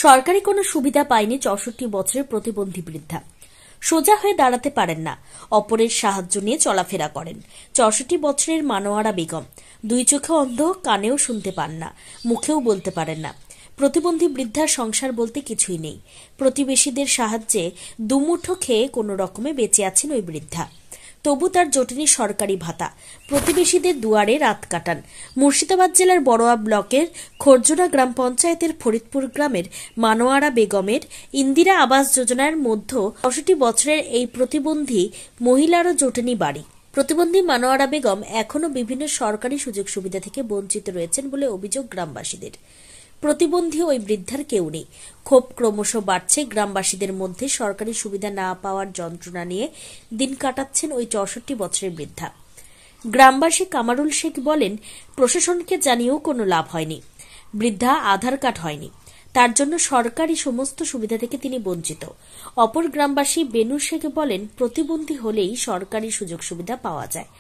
সরকারি কোনো সুবিধা পায়নি ৬৪ বছরের প্রতিবন্ধী বৃদ্ধা। সোজা হয়ে দাঁড়াতে পারেন না, অপরের সাহায্য নিয়ে চলাফেরা করেন। ৬৪ বছরের মানোয়ারা বেগম দুই চোখে অন্ধ, কানেও শুনতে পান না, মুখেও বলতে পারেন না। প্রতিবন্ধী বৃদ্ধার সংসার বলতে কিছুই নেই। প্রতিবেশীদের সাহায্যে দুমুঠো খেয়ে কোনো রকমে বেঁচে আছেন ওই বৃদ্ধা। তবু তার জোটেনি সরকারি ভাতা। প্রতিবেশীদের দুয়ারে রাত কাটান। মুর্শিদাবাদ জেলার বড়োয়া ব্লকের খরজোড়া গ্রাম পঞ্চায়েতের ফরিদপুর গ্রামের মানোয়ারা বেগমের ইন্দিরা আবাস যোজনার মধ্যে ৬৪ বছরের এই প্রতিবন্ধী মহিলারও জোটেনি বাড়ি। প্রতিবন্ধী মানোয়ারা বেগম এখনও বিভিন্ন সরকারি সুযোগ সুবিধা থেকে বঞ্চিত রয়েছেন বলে অভিযোগ গ্রামবাসীদের। প্রতিবন্ধী ওই বৃদ্ধার কেউ নেই। ক্ষোভ ক্রমশ বাড়ছে গ্রামবাসীদের মধ্যে। সরকারি সুবিধা না পাওয়ার যন্ত্রণা নিয়ে দিন কাটাচ্ছেন ওই ৬৪ বছরের বৃদ্ধা। গ্রামবাসী কামারুল শেখ বলেন, প্রশাসনকে জানিয়েও কোনো লাভ হয়নি। বৃদ্ধা আধার কার্ড হয়নি, তার জন্য সরকারি সমস্ত সুবিধা থেকে তিনি বঞ্চিত। অপর গ্রামবাসী বেনু শেখ বলেন, প্রতিবন্ধী হলেই সরকারি সুযোগ সুবিধা পাওয়া যায়।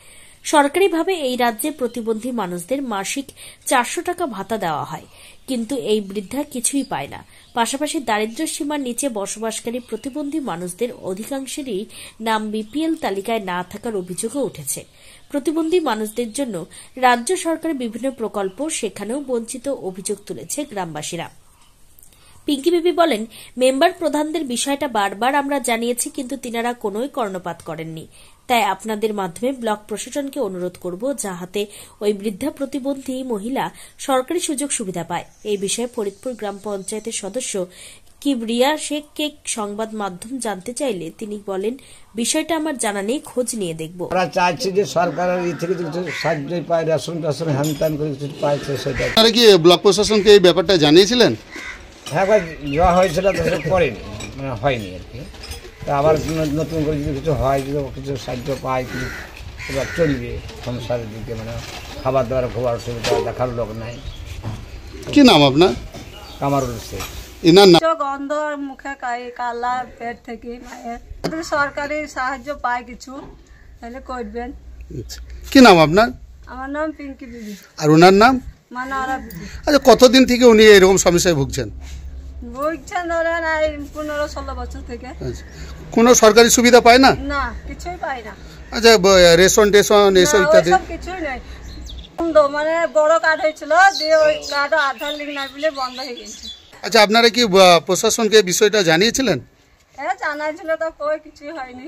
সরকারিভাবে এই রাজ্যে প্রতিবন্ধী মানুষদের মাসিক ৪০০ টাকা ভাতা দেওয়া হয়, কিন্তু এই বৃদ্ধা কিছুই পায় না। পাশাপাশি দারিদ্র্য সীমার নিচে বসবাসকারী প্রতিবন্ধী মানুষদের অধিকাংশেরই নাম বিপিএল তালিকায় না থাকার অভিযোগও উঠেছে। প্রতিবন্ধী মানুষদের জন্য রাজ্য সরকারের বিভিন্ন প্রকল্প, সেখানেও বঞ্চিত অভিযোগ তুলেছে গ্রামবাসীরা। পিঙ্কি বিবি বলেন, মেম্বার প্রধানদের বিষয়টা বারবার আমরা জানিয়েছি, কিন্তু তিনারা কোনোই কর্ণপাত করেননি। তাই আপনাদের মাধ্যমে ব্লক প্রশাসনকে অনুরোধ করব, যাহাতে ওই বৃদ্ধা প্রতিবন্ধী মহিলা সরকারি সুযোগ সুবিধা পায়। এই বিষয়ে ফরিদপুর গ্রাম পঞ্চায়েতের সদস্য কিবরিয়া শেখকে সংবাদ মাধ্যম জানতে চাইলে তিনি বলেন, বিষয়টা আমার জানা নেই, খোঁজ নিয়ে দেখব। আমরা চাইছি যে সরকারের থেকে কিছু সাহায্য পায়, রেশন টেশন হ্যান করে কিছু পাইছে সেটা। আপনারা কি ব্লক প্রশাসনকে এই ব্যাপারটা জানিয়েছিলেন? হ্যাঁ, একবার দেওয়া হয়েছিল, তো করেনি, মানে হয়নি আর কি। আবার নতুন করে যদি কিছু হয়, যদি কিছু সাহায্য পায়, কিছু এবার চলবে সংসারের দিকে, মানে খাবার দাবার খুব অসুবিধা, দেখার লোক নাই। কি নাম আপনার? কামারুল শেখ। এনার নাম? গন্ধ, মুখে কালা, পেট থেকে মায়ের। সরকারি সাহায্য পায় কিছু, তাহলে করবেন। কি নাম আপনার? আমার নাম পিঙ্কি বিবি। আর ওনার নাম? মানোয়ারা বিবি। আচ্ছা, কতদিন থেকে উনি এরকম সমস্যায় ভুগছেন? ভুগছেন ধরেন 15-16 বছর থেকে। কোনো সরকারি সুবিধা পায় না? না, কিছুই পাই না। আচ্ছা, রেশন টেশন এসব ইত্যাদি কিছুই নেই। মানে বড় কার্ড হয়েছিল, দিয়ে ওই কার্ড আধার লিঙ্ক নাই বলে বন্ধ হয়ে গেছে। আচ্ছা, আপনারা কি প্রশাসনকে বিষয়টা জানিয়েছিলেন? হ্যাঁ, জানাইছিল, তো কই কিছুই হয়নি।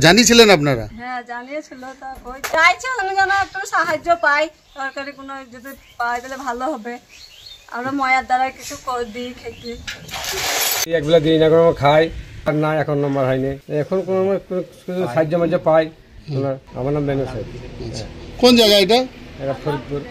জানিয়েছিলেন আপনারা? হ্যাঁ, জানিয়েছিল, তা কই চাইছি আমি যেন একটু সাহায্য পাই, সরকারি কোনো যদি পাই তাহলে ভালো হবে। আমরা ময়ার দ্বারা কিছু দিই খেতে। একবেলা দিই না, কোনো খাই আর না, এখন নম্বর হয়নি। এখন কোনো সাহায্য মাঝে পাই। আমার নাম বেনু শেখ। কোন জায়গা এটা? ফরিদপুর।